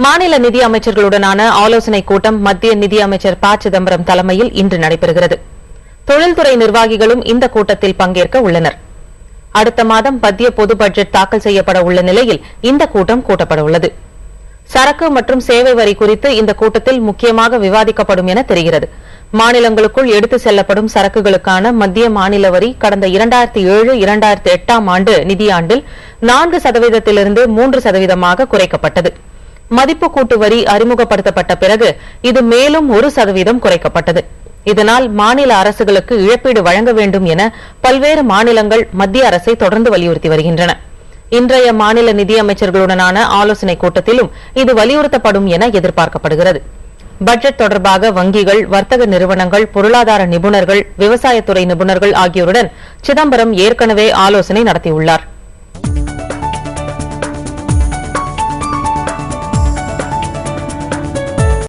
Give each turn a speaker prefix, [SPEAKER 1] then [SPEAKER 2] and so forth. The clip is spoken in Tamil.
[SPEAKER 1] மாநில நிதி அமைச்சர்களுடனான ஆலோசனைக் கூட்டம் மத்திய நிதி அமைச்சர் ப சிதம்பரம் தலைமையில் இன்று நடைபெறுகிறது. தொழில்துறை நிர்வாகிகளும் இந்த கூட்டத்தில் பங்கேற்க உள்ளனர். அடுத்த மாதம் மத்திய பொது பட்ஜெட் தாக்கல் செய்யப்பட உள்ள நிலையில் இந்த கூட்டம் கூட்டப்பட உள்ளது. சரக்கு மற்றும் சேவை வரி குறித்து இந்த கூட்டத்தில் முக்கியமாக விவாதிக்கப்படும் என தெரிகிறது. மாநிலங்களுக்குள் எடுத்துச் செல்லப்படும் சரக்குகளுக்கான மத்திய மாநில வரி கடந்த 2007-2008 ஆண்டு நிதியாண்டில் 4%லிருந்து 3%ஆக குறைக்கப்பட்டது. மதிப்பு கூட்டு வரி அறிமுகப்படுத்தப்பட்ட பிறகு இது மேலும் 1% குறைக்கப்பட்டது. இதனால் மாநில அரசுகளுக்கு இழப்பீடு வழங்க வேண்டும் என பல்வேறு மாநிலங்கள் மத்திய அரசை தொடர்ந்து வலியுறுத்தி வருகின்றன. இன்றைய மாநில நிதியமைச்சர்களுடனான ஆலோசனைக் கூட்டத்திலும் இது வலியுறுத்தப்படும் என எதிர்பார்க்கப்படுகிறது. பட்ஜெட் தொடர்பாக வங்கிகள், வர்த்தக நிறுவனங்கள், பொருளாதார நிபுணர்கள், விவசாயத்துறை நிபுணர்கள் ஆகியோருடன் சிதம்பரம் ஏற்கனவே ஆலோசனை நடத்தியுள்ளார்.